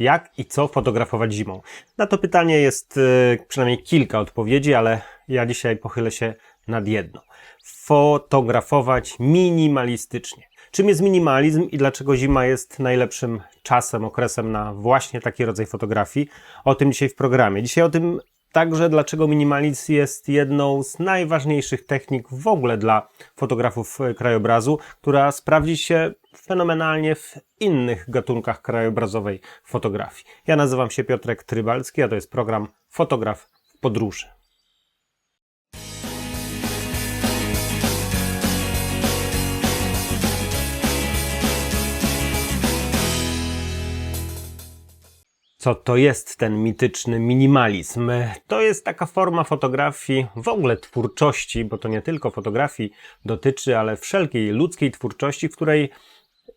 Jak i co fotografować zimą? Na to pytanie jest przynajmniej kilka odpowiedzi, ale ja dzisiaj pochylę się nad jedną. Fotografować minimalistycznie. Czym jest minimalizm i dlaczego zima jest najlepszym czasem, okresem na właśnie taki rodzaj fotografii? O tym dzisiaj w programie. Dzisiaj o tym także, dlaczego minimalizm jest jedną z najważniejszych technik w ogóle dla fotografów krajobrazu, która sprawdzi się fenomenalnie w innych gatunkach krajobrazowej fotografii. Ja nazywam się Piotrek Trybalski, a to jest program Fotograf w podróży. Co to jest ten mityczny minimalizm? To jest taka forma fotografii, w ogóle twórczości, bo to nie tylko fotografii dotyczy, ale wszelkiej ludzkiej twórczości, w której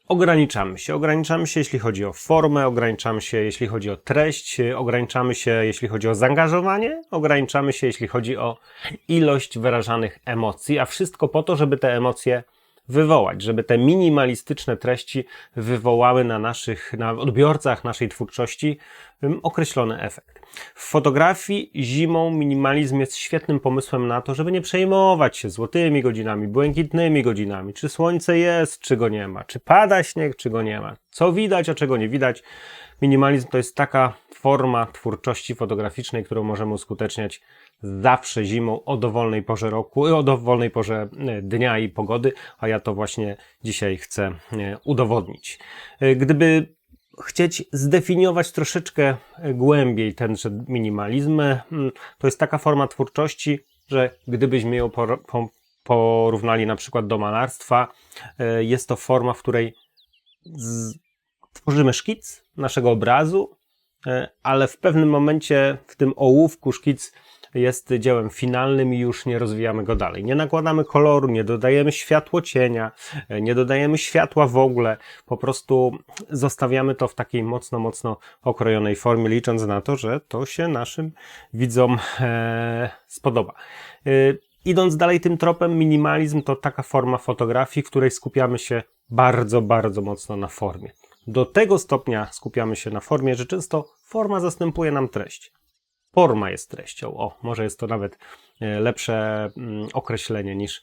ograniczamy się. Ograniczamy się, jeśli chodzi o formę, ograniczamy się, jeśli chodzi o treść, ograniczamy się, jeśli chodzi o zaangażowanie, ograniczamy się, jeśli chodzi o ilość wyrażanych emocji, a wszystko po to, żeby te emocje wywołać, żeby te minimalistyczne treści wywołały na odbiorcach naszej twórczości określony efekt. W fotografii zimą minimalizm jest świetnym pomysłem na to, żeby nie przejmować się złotymi godzinami, błękitnymi godzinami, czy słońce jest, czy go nie ma, czy pada śnieg, czy go nie ma, co widać, a czego nie widać. Minimalizm to jest taka forma twórczości fotograficznej, którą możemy uskuteczniać zawsze zimą o dowolnej porze roku, o dowolnej porze dnia i pogody, a ja to właśnie dzisiaj chcę udowodnić. Gdyby chcieć zdefiniować troszeczkę głębiej tenże minimalizm, to jest taka forma twórczości, że gdybyśmy ją porównali na przykład do malarstwa, jest to forma, w której tworzymy szkic naszego obrazu, ale w pewnym momencie w tym ołówku szkic jest dziełem finalnym i już nie rozwijamy go dalej. Nie nakładamy koloru, nie dodajemy światłocienia, nie dodajemy światła w ogóle. Po prostu zostawiamy to w takiej mocno okrojonej formie, licząc na to, że to się naszym widzom spodoba. Idąc dalej tym tropem, minimalizm to taka forma fotografii, w której skupiamy się bardzo mocno na formie. Do tego stopnia skupiamy się na formie, że często forma zastępuje nam treść. Forma jest treścią. O, może jest to nawet lepsze określenie niż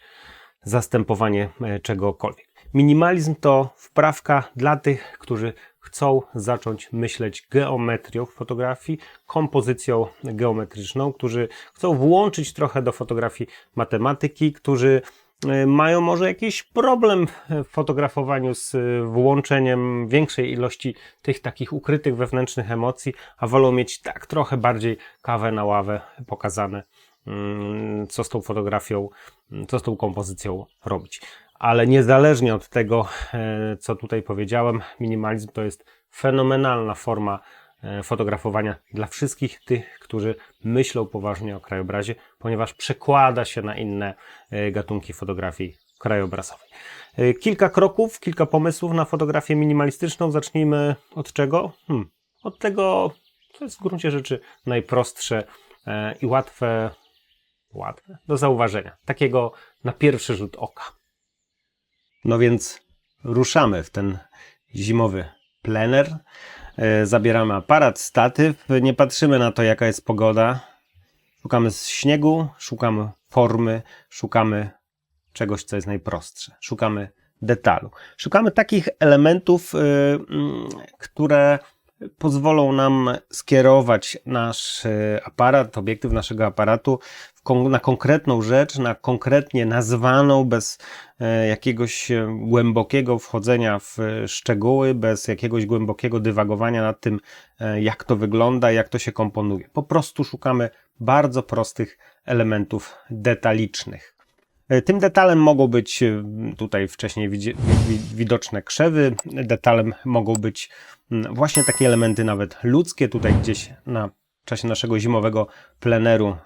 zastępowanie czegokolwiek. Minimalizm to wprawka dla tych, którzy chcą zacząć myśleć geometrią w fotografii, kompozycją geometryczną, którzy chcą włączyć trochę do fotografii matematyki, którzy mają może jakiś problem w fotografowaniu z włączeniem większej ilości tych takich ukrytych wewnętrznych emocji, a wolą mieć tak trochę bardziej kawę na ławę pokazane, co z tą fotografią, co z tą kompozycją robić. Ale niezależnie od tego, co tutaj powiedziałem, minimalizm to jest fenomenalna forma fotografowania dla wszystkich tych, którzy myślą poważnie o krajobrazie, ponieważ przekłada się na inne gatunki fotografii krajobrazowej. Kilka kroków, kilka pomysłów na fotografię minimalistyczną. Zacznijmy od czego? Od tego, co jest w gruncie rzeczy najprostsze i łatwe do zauważenia. Takiego na pierwszy rzut oka. No więc ruszamy w ten zimowy plener. Zabieramy aparat, statyw, nie patrzymy na to, jaka jest pogoda. Szukamy śniegu, szukamy formy, szukamy czegoś, co jest najprostsze. Szukamy detalu. Szukamy takich elementów, które pozwolą nam skierować nasz aparat, obiektyw naszego aparatu na konkretną rzecz, na konkretnie nazwaną, bez jakiegoś głębokiego wchodzenia w szczegóły, bez jakiegoś głębokiego dywagowania nad tym, jak to wygląda, jak to się komponuje. Po prostu szukamy bardzo prostych elementów detalicznych. Tym detalem mogą być tutaj wcześniej widoczne krzewy, detalem mogą być właśnie takie elementy nawet ludzkie, tutaj gdzieś w czasie naszego zimowego pleneru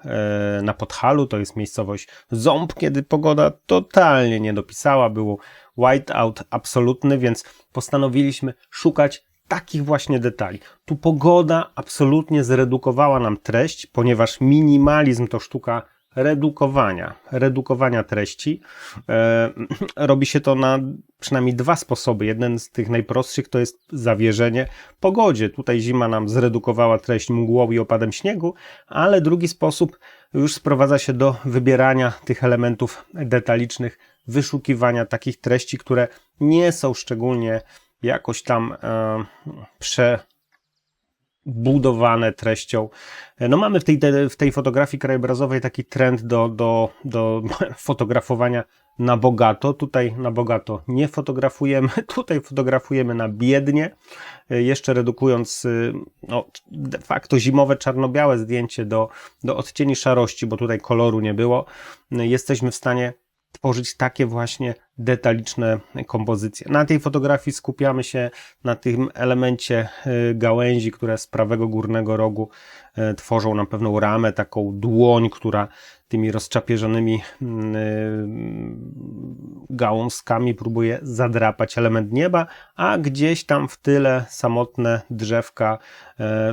na Podhalu, to jest miejscowość Ząb, kiedy pogoda totalnie nie dopisała, był whiteout absolutny, więc postanowiliśmy szukać takich właśnie detali. Tu pogoda absolutnie zredukowała nam treść, ponieważ minimalizm to sztuka redukowania treści. Robi się to na przynajmniej dwa sposoby. Jeden z tych najprostszych to jest zawierzenie pogodzie. Tutaj zima nam zredukowała treść mgłą i opadem śniegu, ale drugi sposób już sprowadza się do wybierania tych elementów detalicznych, wyszukiwania takich treści, które nie są szczególnie jakoś tam budowane treścią. No mamy w tej fotografii krajobrazowej taki trend do fotografowania na bogato. Tutaj na bogato nie fotografujemy, tutaj fotografujemy na biednie, jeszcze redukując no, de facto zimowe czarno-białe zdjęcie do odcieni szarości, bo tutaj koloru nie było. Jesteśmy w stanie tworzyć takie właśnie detaliczne kompozycje. Na tej fotografii skupiamy się na tym elemencie gałęzi, które z prawego górnego rogu tworzą nam pewną ramę, taką dłoń, która tymi rozczapieżonymi gałązkami próbuje zadrapać element nieba, a gdzieś tam w tyle samotne drzewka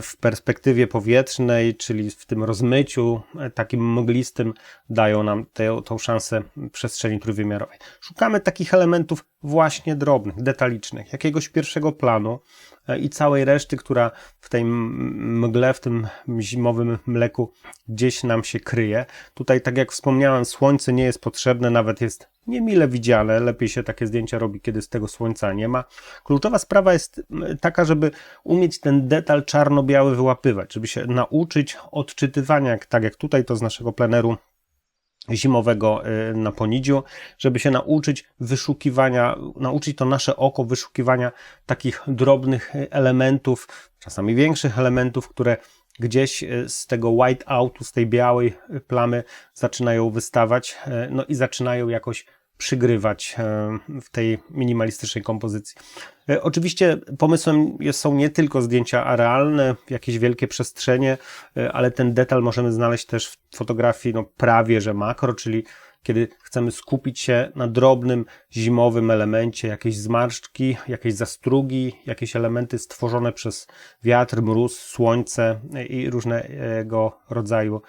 w perspektywie powietrznej, czyli w tym rozmyciu takim mglistym, dają nam tą szansę przestrzeni trójwymiarowej. Szukamy takich elementów właśnie drobnych, detalicznych, jakiegoś pierwszego planu i całej reszty, która w tej mgle, w tym zimowym mleku gdzieś nam się kryje. Tutaj, tak jak wspomniałem, słońce nie jest potrzebne, nawet jest niemile widziane. Lepiej się takie zdjęcia robi, kiedy z tego słońca nie ma. Kluczowa sprawa jest taka, żeby umieć ten detal czarno-biały wyłapywać, żeby się nauczyć odczytywania, tak jak tutaj to z naszego pleneru zimowego na Ponidziu, żeby się nauczyć wyszukiwania, nauczyć to nasze oko wyszukiwania takich drobnych elementów, czasami większych elementów, które gdzieś z tego whiteoutu, z tej białej plamy zaczynają wystawać, no i zaczynają jakoś przygrywać w tej minimalistycznej kompozycji. Oczywiście pomysłem są nie tylko zdjęcia arealne, jakieś wielkie przestrzenie, ale ten detal możemy znaleźć też w fotografii no, prawie że makro, czyli kiedy chcemy skupić się na drobnym, zimowym elemencie, jakieś zmarszczki, jakieś zastrugi, jakieś elementy stworzone przez wiatr, mróz, słońce i różnego rodzaju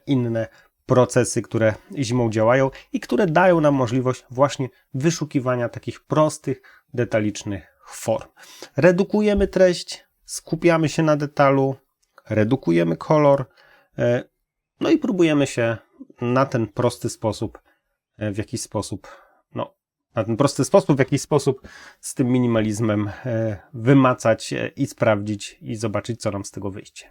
inne procesy, które zimą działają i które dają nam możliwość właśnie wyszukiwania takich prostych, detalicznych form. Redukujemy treść, skupiamy się na detalu, redukujemy kolor, no i próbujemy się na ten prosty sposób, w jakiś sposób, no, na ten prosty sposób, w jakiś sposób z tym minimalizmem wymacać i sprawdzić i zobaczyć, co nam z tego wyjdzie.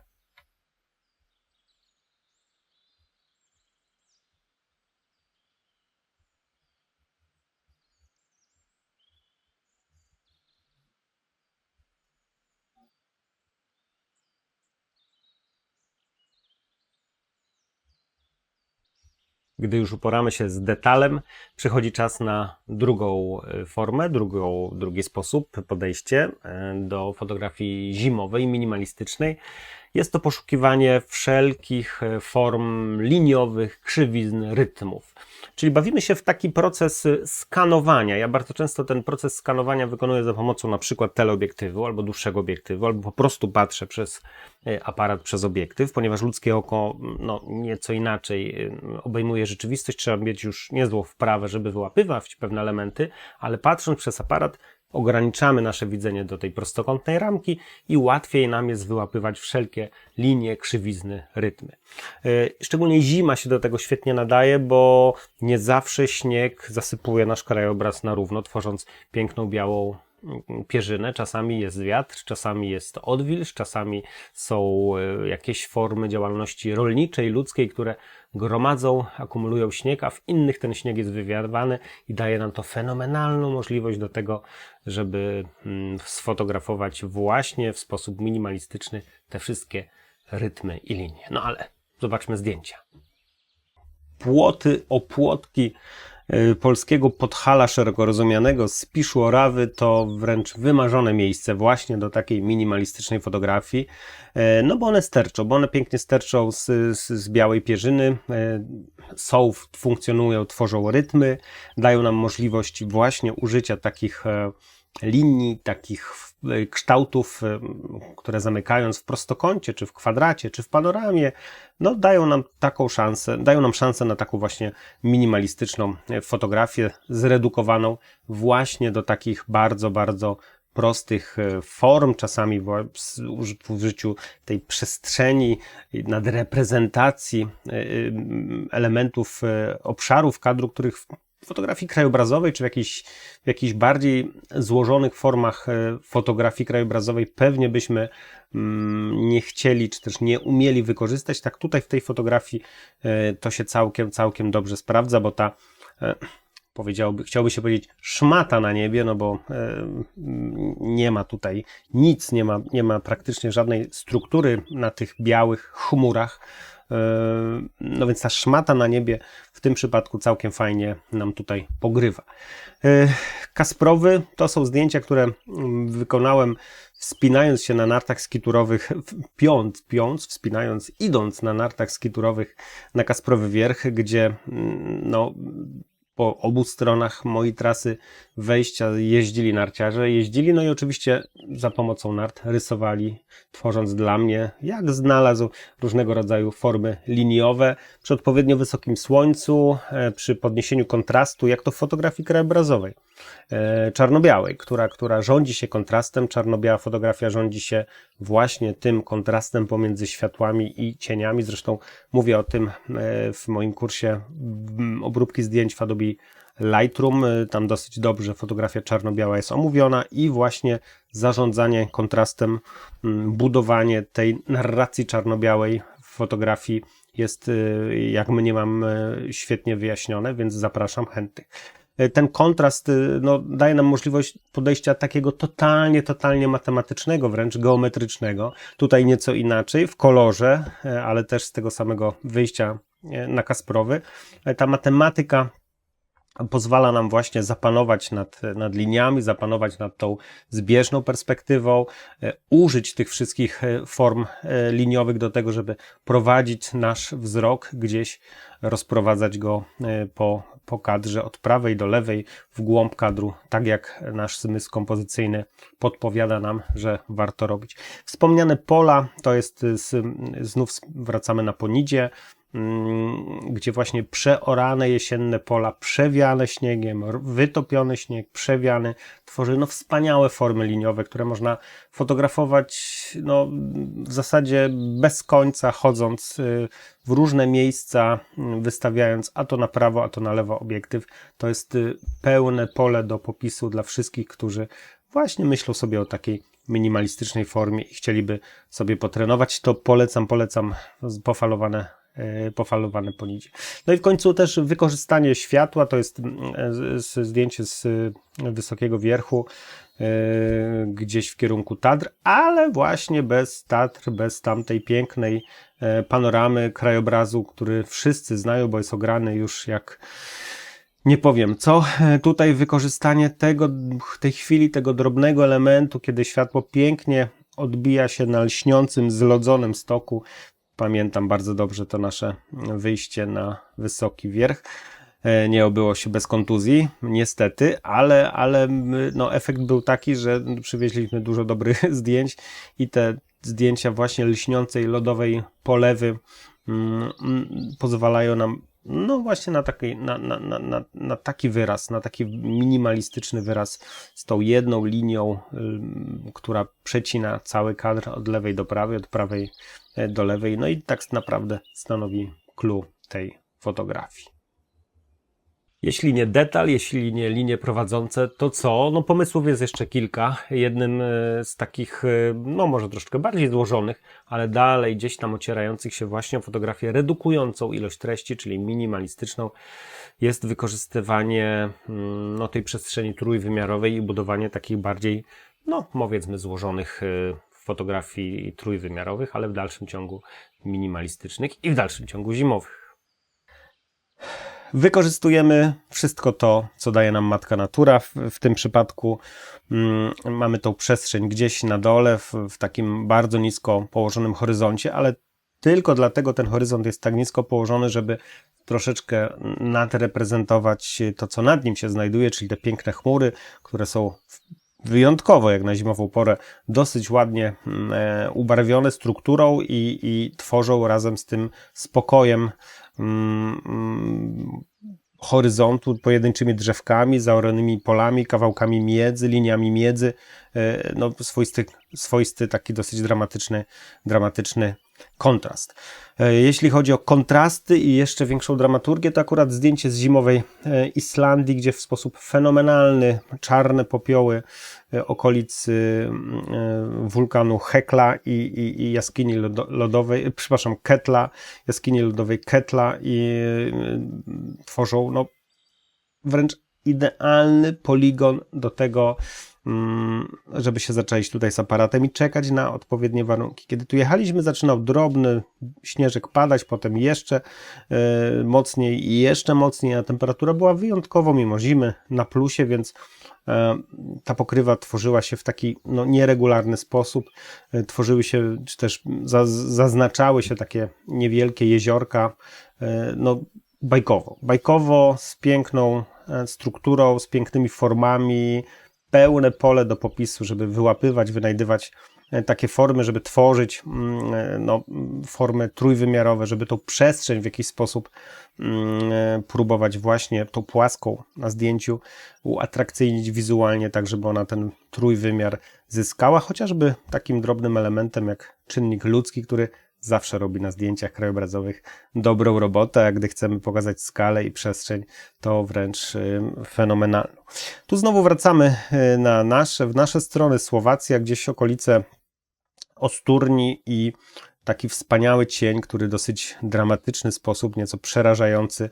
Gdy już uporamy się z detalem, przychodzi czas na drugą formę, drugi sposób, podejście do fotografii zimowej, minimalistycznej. Jest to poszukiwanie wszelkich form liniowych, krzywizn, rytmów. Czyli bawimy się w taki proces skanowania. Ja bardzo często ten proces skanowania wykonuję za pomocą na przykład teleobiektywu albo dłuższego obiektywu, albo po prostu patrzę przez aparat, przez obiektyw, ponieważ ludzkie oko no, nieco inaczej obejmuje rzeczywistość. Trzeba mieć już niezłą wprawę, żeby wyłapywać pewne elementy, ale patrząc przez aparat ograniczamy nasze widzenie do tej prostokątnej ramki i łatwiej nam jest wyłapywać wszelkie linie, krzywizny, rytmy. Szczególnie zima się do tego świetnie nadaje, bo nie zawsze śnieg zasypuje nasz krajobraz na równo, tworząc piękną białą pierzynę. Czasami jest wiatr, czasami jest odwilż, czasami są jakieś formy działalności rolniczej, ludzkiej, które gromadzą, akumulują śnieg, a w innych ten śnieg jest wywiadowany i daje nam to fenomenalną możliwość do tego, żeby sfotografować właśnie w sposób minimalistyczny te wszystkie rytmy i linie. No ale zobaczmy zdjęcia. Opłotki polskiego Podhala szeroko rozumianego, Spiszu Orawy to wręcz wymarzone miejsce właśnie do takiej minimalistycznej fotografii, no bo one sterczą, bo one pięknie sterczą z białej pierzyny, funkcjonują, tworzą rytmy, dają nam możliwość właśnie użycia takich linii, takich kształtów, które zamykając w prostokącie, czy w kwadracie, czy w panoramie, no dają nam szansę na taką właśnie minimalistyczną fotografię, zredukowaną właśnie do takich bardzo, bardzo prostych form, czasami w użyciu tej przestrzeni, nadreprezentacji elementów, obszarów kadru, których w fotografii krajobrazowej, czy w jakichś bardziej złożonych formach fotografii krajobrazowej pewnie byśmy nie chcieli, czy też nie umieli wykorzystać. Tak tutaj w tej fotografii to się całkiem dobrze sprawdza, bo ta chciałoby się powiedzieć szmata na niebie, no bo nie ma tutaj nic, nie ma praktycznie żadnej struktury na tych białych chmurach. No więc ta szmata na niebie w tym przypadku całkiem fajnie nam tutaj pogrywa. Kasprowy to są zdjęcia, które wykonałem wspinając się na nartach skiturowych, idąc na nartach skiturowych na Kasprowy Wierch, gdzie no, po obu stronach mojej trasy wejścia jeździli narciarze, no i oczywiście za pomocą nart rysowali, tworząc dla mnie, jak znalazł, różnego rodzaju formy liniowe, przy odpowiednio wysokim słońcu, przy podniesieniu kontrastu, jak to w fotografii krajobrazowej, czarno-białej, która rządzi się kontrastem. Czarno-biała fotografia rządzi się właśnie tym kontrastem pomiędzy światłami i cieniami. Zresztą mówię o tym w moim kursie obróbki zdjęć w Adobe Lightroom. Tam dosyć dobrze fotografia czarno-biała jest omówiona i właśnie zarządzanie kontrastem, budowanie tej narracji czarno-białej w fotografii jest, jak mniemam, świetnie wyjaśnione, więc zapraszam chętnych. Ten kontrast no, daje nam możliwość podejścia takiego totalnie matematycznego, wręcz geometrycznego. Tutaj nieco inaczej, w kolorze, ale też z tego samego wyjścia na Kasprowy. Ta matematyka pozwala nam właśnie zapanować nad liniami, zapanować nad tą zbieżną perspektywą, użyć tych wszystkich form liniowych do tego, żeby prowadzić nasz wzrok gdzieś, rozprowadzać go po kadrze od prawej do lewej, w głąb kadru, tak jak nasz zmysł kompozycyjny podpowiada nam, że warto robić. Wspomniane pola to jest, znów wracamy na Ponidzie, gdzie właśnie przeorane jesienne pola, przewiane śniegiem, wytopiony śnieg, przewiany, tworzy no wspaniałe formy liniowe, które można fotografować no, w zasadzie bez końca, chodząc w różne miejsca, wystawiając a to na prawo, a to na lewo obiektyw. To jest pełne pole do popisu dla wszystkich, którzy właśnie myślą sobie o takiej minimalistycznej formie i chcieliby sobie potrenować. To polecam pofalowane Ponidzie. No i w końcu też wykorzystanie światła, to jest zdjęcie z Wysokiego Wierchu, gdzieś w kierunku Tatr, ale właśnie bez Tatr, bez tamtej pięknej panoramy, krajobrazu, który wszyscy znają, bo jest ograny już jak nie powiem co. Tutaj wykorzystanie tej chwili, tego drobnego elementu, kiedy światło pięknie odbija się na lśniącym, zlodzonym stoku. Pamiętam bardzo dobrze to nasze wyjście na Wysoki Wierch. Nie obyło się bez kontuzji, niestety, ale no, efekt był taki, że przywieźliśmy dużo dobrych zdjęć i te zdjęcia właśnie lśniącej, lodowej polewy pozwalają nam no właśnie na taki wyraz, na taki minimalistyczny wyraz z tą jedną linią, która przecina cały kadr od lewej do prawej, od prawej do lewej, no i tak naprawdę stanowi clue tej fotografii. Jeśli nie detal, jeśli nie linie prowadzące, to co? No pomysłów jest jeszcze kilka. Jednym z takich, no może troszkę bardziej złożonych, ale dalej gdzieś tam ocierających się właśnie o fotografię redukującą ilość treści, czyli minimalistyczną, jest wykorzystywanie no, tej przestrzeni trójwymiarowej i budowanie takich bardziej, no powiedzmy złożonych fotografii trójwymiarowych, ale w dalszym ciągu minimalistycznych i w dalszym ciągu zimowych. Wykorzystujemy wszystko to, co daje nam matka natura. W tym przypadku mamy tą przestrzeń gdzieś na dole, w takim bardzo nisko położonym horyzoncie, ale tylko dlatego ten horyzont jest tak nisko położony, żeby troszeczkę nadreprezentować to, co nad nim się znajduje, czyli te piękne chmury, które są wyjątkowo jak na zimową porę dosyć ładnie ubarwione strukturą i tworzą razem z tym spokojem horyzontu, pojedynczymi drzewkami, zaoranymi polami, kawałkami miedzy, liniami miedzy, no swoisty taki dosyć dramatyczny kontrast. Jeśli chodzi o kontrasty i jeszcze większą dramaturgię, to akurat zdjęcie z zimowej Islandii, gdzie w sposób fenomenalny czarne popioły okolic wulkanu Hekla i jaskini lodowej, przepraszam, Ketla, jaskini lodowej Ketla i tworzą no, wręcz idealny poligon do tego, żeby się zaczaić tutaj z aparatem i czekać na odpowiednie warunki. Kiedy tu jechaliśmy, zaczynał drobny śnieżek padać, potem jeszcze mocniej i jeszcze mocniej, a temperatura była wyjątkowo mimo zimy na plusie, więc ta pokrywa tworzyła się w taki no, nieregularny sposób. Tworzyły się, czy też zaznaczały się takie niewielkie jeziorka, no bajkowo, z piękną strukturą, z pięknymi formami, pełne pole do popisu, żeby wyłapywać, wynajdywać takie formy, żeby tworzyć no, formy trójwymiarowe, żeby tą przestrzeń w jakiś sposób próbować właśnie tą płaską na zdjęciu uatrakcyjnić wizualnie, tak żeby ona ten trójwymiar zyskała, chociażby takim drobnym elementem jak czynnik ludzki, który zawsze robi na zdjęciach krajobrazowych dobrą robotę, a gdy chcemy pokazać skalę i przestrzeń, to wręcz fenomenalną. Tu znowu wracamy w nasze strony, Słowacja, gdzieś okolice Osturni i taki wspaniały cień, który w dosyć dramatyczny sposób, nieco przerażający,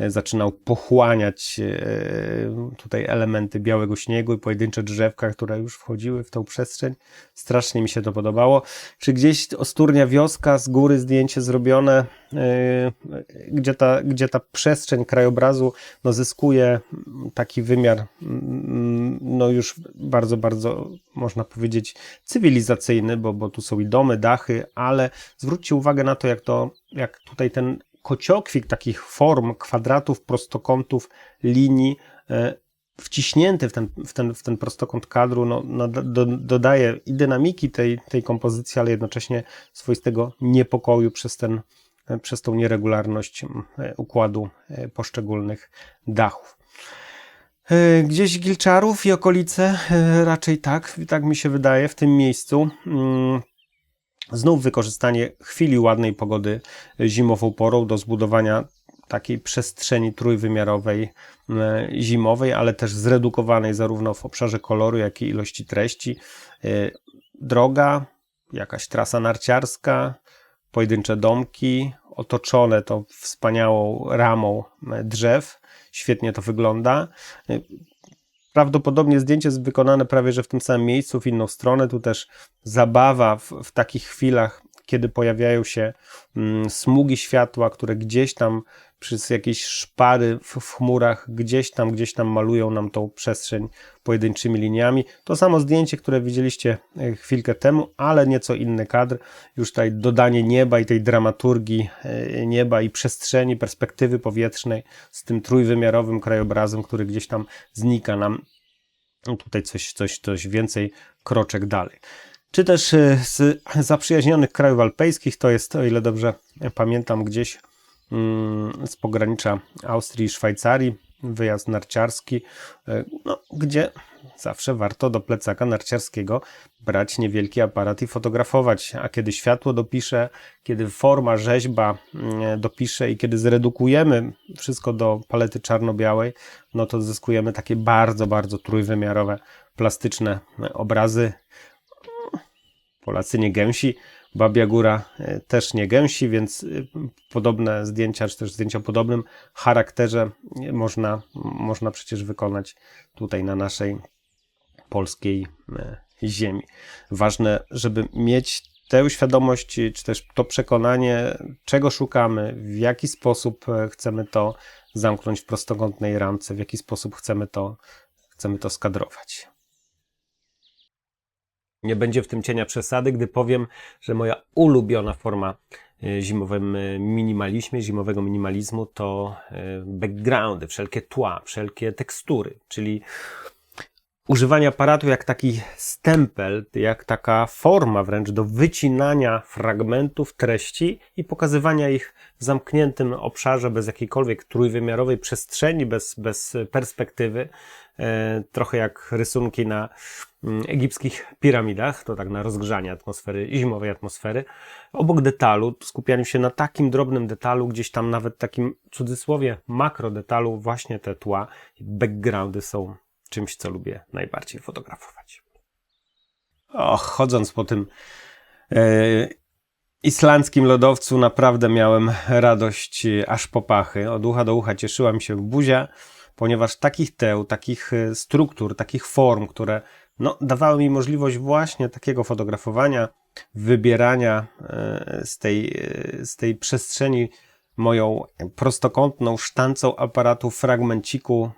zaczynał pochłaniać tutaj elementy białego śniegu i pojedyncze drzewka, które już wchodziły w tą przestrzeń. Strasznie mi się to podobało. Czy gdzieś Osturnia wioska, z góry zdjęcie zrobione, gdzie ta przestrzeń krajobrazu no, zyskuje taki wymiar no już bardzo, bardzo można powiedzieć cywilizacyjny, bo tu są i domy, dachy, ale zwróćcie uwagę na to, jak tutaj ten kociokwik takich form, kwadratów, prostokątów, linii wciśnięty w ten prostokąt kadru no, dodaje i dynamiki tej kompozycji, ale jednocześnie swoistego niepokoju przez tą nieregularność układu poszczególnych dachów. Gdzieś Gilczarów i okolice, raczej tak mi się wydaje, w tym miejscu. Znów wykorzystanie chwili ładnej pogody zimową porą do zbudowania takiej przestrzeni trójwymiarowej zimowej, ale też zredukowanej zarówno w obszarze koloru, jak i ilości treści. Droga, jakaś trasa narciarska, pojedyncze domki, otoczone tą wspaniałą ramą drzew. Świetnie to wygląda. Prawdopodobnie zdjęcie jest wykonane prawie że w tym samym miejscu, w inną stronę. Tu też zabawa w takich chwilach, kiedy pojawiają się smugi światła, które gdzieś tam przez jakieś szpary w chmurach, gdzieś tam malują nam tą przestrzeń pojedynczymi liniami. To samo zdjęcie, które widzieliście chwilkę temu, ale nieco inny kadr. Już tutaj dodanie nieba i tej dramaturgii nieba i przestrzeni, perspektywy powietrznej z tym trójwymiarowym krajobrazem, który gdzieś tam znika nam. Tutaj coś więcej kroczek dalej. Czy też z zaprzyjaźnionych krajów alpejskich, to jest, o ile dobrze pamiętam, gdzieś z pogranicza Austrii i Szwajcarii, wyjazd narciarski, no, gdzie zawsze warto do plecaka narciarskiego brać niewielki aparat i fotografować, a kiedy światło dopisze, kiedy forma, rzeźba dopisze i kiedy zredukujemy wszystko do palety czarno-białej, no to zyskujemy takie bardzo, bardzo trójwymiarowe, plastyczne obrazy. Polacy nie gęsi, Babia Góra też nie gęsi, więc podobne zdjęcia, czy też zdjęcia o podobnym charakterze można przecież wykonać tutaj na naszej polskiej ziemi. Ważne, żeby mieć tę świadomość, czy też to przekonanie, czego szukamy, w jaki sposób chcemy to zamknąć w prostokątnej ramce, w jaki sposób chcemy to skadrować. Nie będzie w tym cienia przesady, gdy powiem, że moja ulubiona forma zimowego minimalizmu to backgroundy, wszelkie tła, wszelkie tekstury, czyli używanie aparatu jak taki stempel, jak taka forma wręcz do wycinania fragmentów treści i pokazywania ich w zamkniętym obszarze, bez jakiejkolwiek trójwymiarowej przestrzeni, bez perspektywy. Trochę jak rysunki na egipskich piramidach, to tak na rozgrzanie atmosfery, zimowej atmosfery. Obok detalu, skupianiu się na takim drobnym detalu, gdzieś tam nawet takim, w cudzysłowie, makrodetalu, właśnie te tła, backgroundy są czymś, co lubię najbardziej fotografować. Chodząc po tym islandzkim lodowcu, naprawdę miałem radość aż po pachy. Od ucha do ucha cieszyła mi się buzia, ponieważ takich teł, takich struktur, takich form, które dawały mi możliwość właśnie takiego fotografowania, wybierania z tej przestrzeni moją prostokątną sztancą aparatu fragmenciku,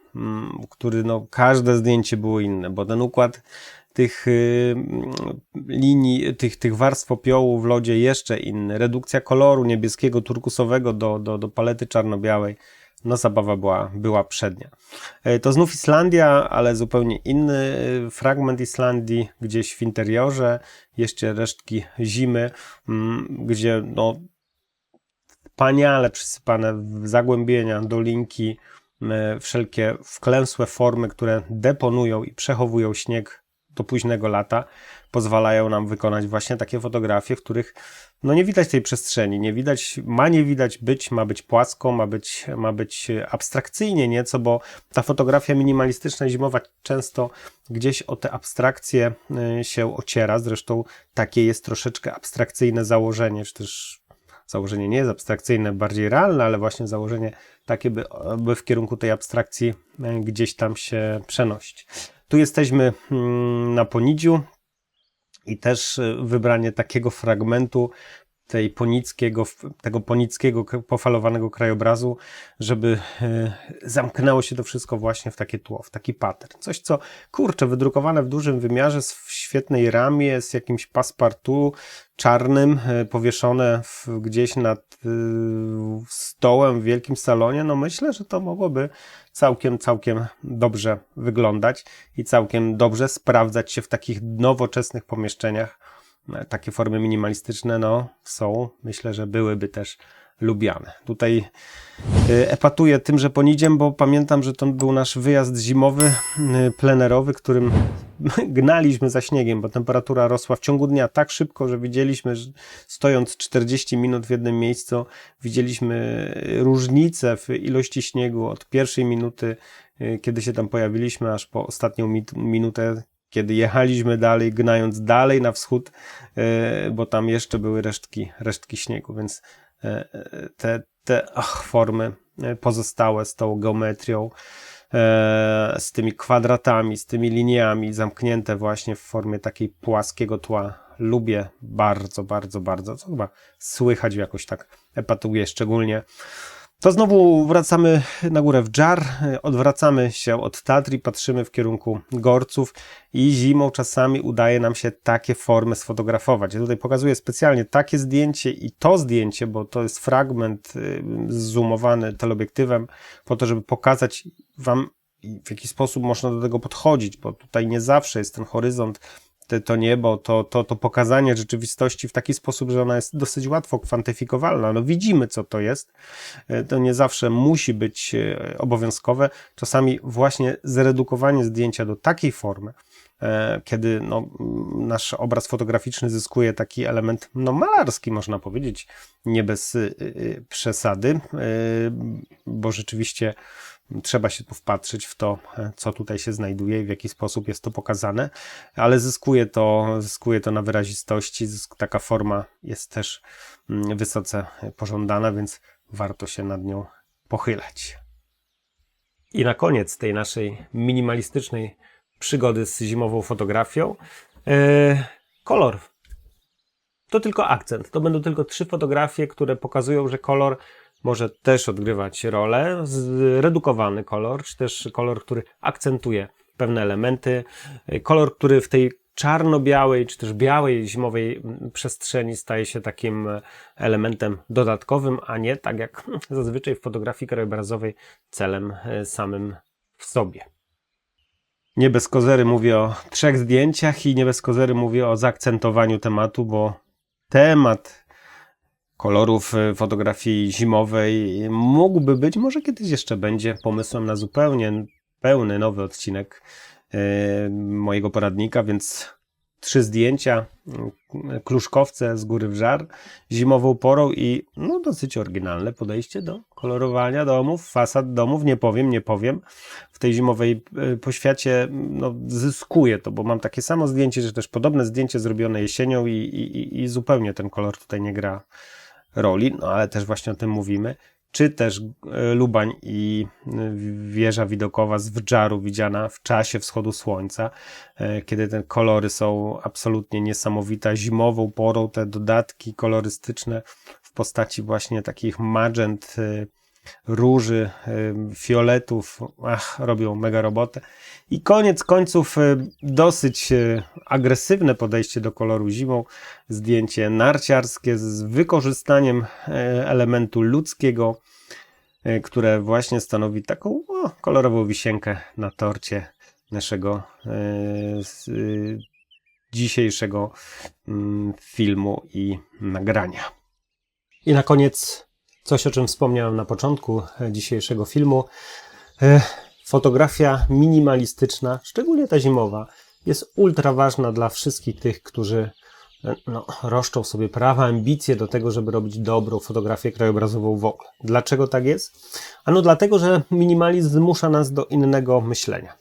który każde zdjęcie było inne, bo ten układ tych linii, tych warstw popiołu w lodzie jeszcze inny, redukcja koloru niebieskiego, turkusowego do palety czarno-białej, zabawa była przednia. To znów Islandia, ale zupełnie inny fragment Islandii, gdzieś w interiorze, jeszcze resztki zimy, gdzie wspaniale przysypane zagłębienia, dolinki, wszelkie wklęsłe formy, które deponują i przechowują śnieg do późnego lata, pozwalają nam wykonać właśnie takie fotografie, w których nie widać tej przestrzeni, nie widać być, ma być płasko, ma być abstrakcyjnie nieco, bo ta fotografia minimalistyczna i zimowa często gdzieś o te abstrakcje się ociera, zresztą takie jest troszeczkę abstrakcyjne założenie, czy też założenie nie jest abstrakcyjne, bardziej realne, ale właśnie założenie takie, by w kierunku tej abstrakcji gdzieś tam się przenosić. Tu jesteśmy na Ponidziu i też wybranie takiego fragmentu tego ponickiego pofalowanego krajobrazu, żeby zamknęło się to wszystko właśnie w takie tło, w taki pattern. Coś, co, wydrukowane w dużym wymiarze, w świetnej ramie, z jakimś passepartout czarnym, powieszone gdzieś nad stołem w wielkim salonie. Myślę, że to mogłoby całkiem dobrze wyglądać i całkiem dobrze sprawdzać się w takich nowoczesnych pomieszczeniach. Takie formy minimalistyczne są, myślę, że byłyby też lubiane. Tutaj epatuję tymże Ponidziem, bo pamiętam, że to był nasz wyjazd zimowy, plenerowy, którym gnaliśmy za śniegiem, bo temperatura rosła w ciągu dnia tak szybko, że widzieliśmy, że stojąc 40 minut w jednym miejscu, widzieliśmy różnicę w ilości śniegu od pierwszej minuty, kiedy się tam pojawiliśmy, aż po ostatnią minutę, kiedy jechaliśmy dalej, gnając dalej na wschód, bo tam jeszcze były resztki śniegu, więc te formy pozostałe z tą geometrią, z tymi kwadratami, z tymi liniami, zamknięte właśnie w formie takiej płaskiego tła, lubię bardzo, bardzo, bardzo, co chyba słychać jakoś tak epatuje szczególnie. To znowu wracamy na górę w Dżar, odwracamy się od Tatr i patrzymy w kierunku Gorców i zimą czasami udaje nam się takie formy sfotografować. Ja tutaj pokazuję specjalnie takie zdjęcie i to zdjęcie, bo to jest fragment zoomowany teleobiektywem po to, żeby pokazać Wam, w jaki sposób można do tego podchodzić, bo tutaj nie zawsze jest ten horyzont, to niebo, to pokazanie rzeczywistości w taki sposób, że ona jest dosyć łatwo kwantyfikowalna. Widzimy, co to jest. To nie zawsze musi być obowiązkowe. Czasami właśnie zredukowanie zdjęcia do takiej formy, kiedy nasz obraz fotograficzny zyskuje taki element malarski, można powiedzieć, nie bez przesady, bo rzeczywiście trzeba się tu wpatrzeć w to, co tutaj się znajduje i w jaki sposób jest to pokazane, ale zyskuje to na wyrazistości, taka forma jest też wysoce pożądana, więc warto się nad nią pochylać. I na koniec tej naszej minimalistycznej przygody z zimową fotografią, kolor. To tylko akcent. To będą tylko 3 fotografie, które pokazują, że kolor może też odgrywać rolę. Zredukowany kolor, czy też kolor, który akcentuje pewne elementy. Kolor, który w tej czarno-białej, czy też białej zimowej przestrzeni staje się takim elementem dodatkowym, a nie tak jak zazwyczaj w fotografii krajobrazowej celem samym w sobie. Nie bez kozery mówię o 3 zdjęciach i nie bez kozery mówię o zaakcentowaniu tematu, bo temat kolorów fotografii zimowej mógłby być, może kiedyś jeszcze będzie, pomysłem na zupełnie pełny nowy odcinek mojego poradnika, więc 3 zdjęcia, kluszkowce z góry w żar, zimową porą i no, dosyć oryginalne podejście do kolorowania domów, fasad domów, nie powiem. W tej zimowej poświacie no, zyskuje to, bo mam takie samo zdjęcie, że też podobne zdjęcie zrobione jesienią i zupełnie ten kolor tutaj nie gra roli, no ale też właśnie o tym mówimy. Czy też Lubań i wieża widokowa z Wdżaru widziana w czasie wschodu słońca, kiedy te kolory są absolutnie niesamowite. Zimową porą te dodatki kolorystyczne w postaci właśnie takich magent, róży, fioletów, robią mega robotę. I koniec końców dosyć agresywne podejście do koloru zimą, zdjęcie narciarskie z wykorzystaniem elementu ludzkiego, które właśnie stanowi taką kolorową wisienkę na torcie naszego dzisiejszego filmu i nagrania. I na koniec coś, o czym wspomniałem na początku dzisiejszego filmu. Fotografia minimalistyczna, szczególnie ta zimowa, jest ultra ważna dla wszystkich tych, którzy roszczą sobie prawa, ambicje do tego, żeby robić dobrą fotografię krajobrazową w ogóle. Dlaczego tak jest? Ano dlatego, że minimalizm zmusza nas do innego myślenia.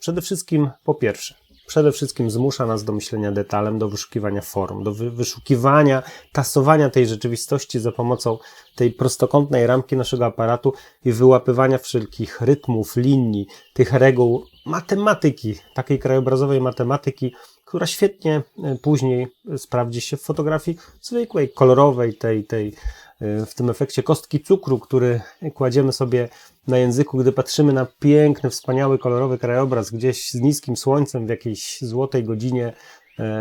Przede wszystkim zmusza nas do myślenia detalem, do wyszukiwania form, do wyszukiwania, tasowania tej rzeczywistości za pomocą tej prostokątnej ramki naszego aparatu i wyłapywania wszelkich rytmów, linii, tych reguł, matematyki, takiej krajobrazowej matematyki, która świetnie później sprawdzi się w fotografii zwykłej, kolorowej, tej w tym efekcie kostki cukru, który kładziemy sobie na języku, gdy patrzymy na piękny, wspaniały, kolorowy krajobraz gdzieś z niskim słońcem w jakiejś złotej godzinie,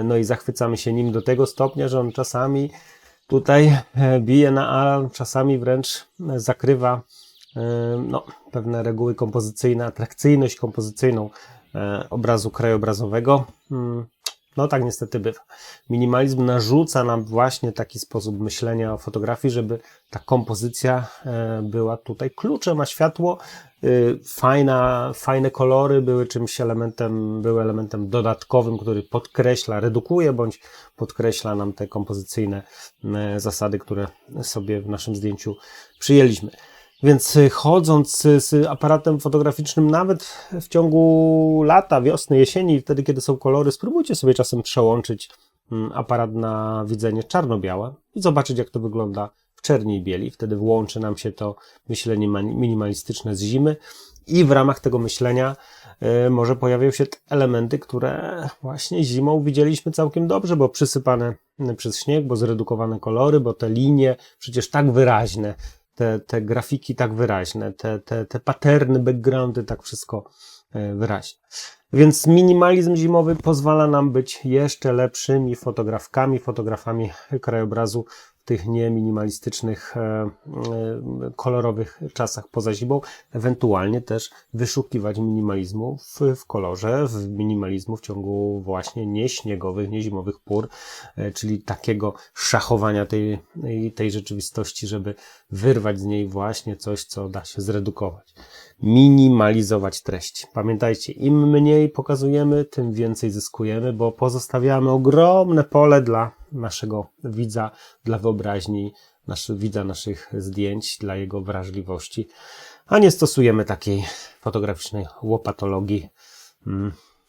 no i zachwycamy się nim do tego stopnia, że on czasami tutaj bije na alarm, czasami wręcz zakrywa pewne reguły kompozycyjne, atrakcyjność kompozycyjną obrazu krajobrazowego. No tak niestety bywa. Minimalizm narzuca nam właśnie taki sposób myślenia o fotografii, żeby ta kompozycja była tutaj kluczem, a światło, fajne kolory były elementem dodatkowym, który podkreśla, redukuje bądź podkreśla nam te kompozycyjne zasady, które sobie w naszym zdjęciu przyjęliśmy. Więc chodząc z aparatem fotograficznym nawet w ciągu lata, wiosny, jesieni, wtedy kiedy są kolory, spróbujcie sobie czasem przełączyć aparat na widzenie czarno-białe i zobaczyć, jak to wygląda w czerni i bieli. Wtedy włączy nam się to myślenie minimalistyczne z zimy i w ramach tego myślenia może pojawią się elementy, które właśnie zimą widzieliśmy całkiem dobrze, bo przysypane przez śnieg, bo zredukowane kolory, bo te linie przecież tak wyraźne, te grafiki tak wyraźne, te patterny, backgroundy, tak wszystko wyraźne. Więc minimalizm zimowy pozwala nam być jeszcze lepszymi fotografami krajobrazu w tych nieminimalistycznych, kolorowych czasach poza zimą. Ewentualnie też wyszukiwać minimalizmu w kolorze, minimalizmu w ciągu właśnie nieśniegowych, niezimowych pór, czyli takiego szachowania tej rzeczywistości, żeby wyrwać z niej właśnie coś, co da się zredukować. Minimalizować treści. Pamiętajcie, im mniej pokazujemy, tym więcej zyskujemy, bo pozostawiamy ogromne pole dla naszego widza, dla wyobraźni, widza naszych zdjęć, dla jego wrażliwości, a nie stosujemy takiej fotograficznej łopatologii,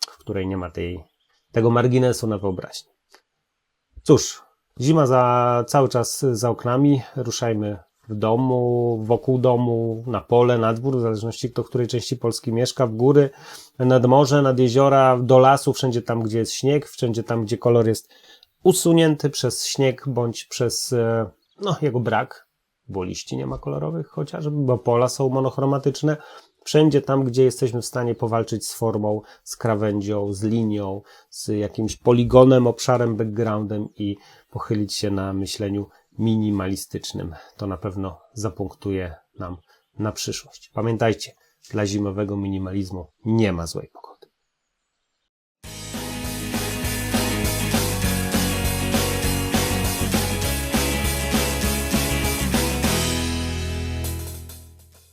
w której nie ma tego marginesu na wyobraźni. Cóż, zima cały czas za oknami, ruszajmy w domu, wokół domu, na pole, na dwór, w zależności kto w której części Polski mieszka, w góry, nad morze, nad jeziora, do lasu, wszędzie tam, gdzie jest śnieg, wszędzie tam, gdzie kolor jest usunięty przez śnieg, bądź przez jego brak, bo liści nie ma kolorowych chociażby, bo pola są monochromatyczne. Wszędzie tam, gdzie jesteśmy w stanie powalczyć z formą, z krawędzią, z linią, z jakimś poligonem, obszarem, backgroundem i pochylić się na myśleniu minimalistycznym. To na pewno zapunktuje nam na przyszłość. Pamiętajcie, dla zimowego minimalizmu nie ma złej pogody.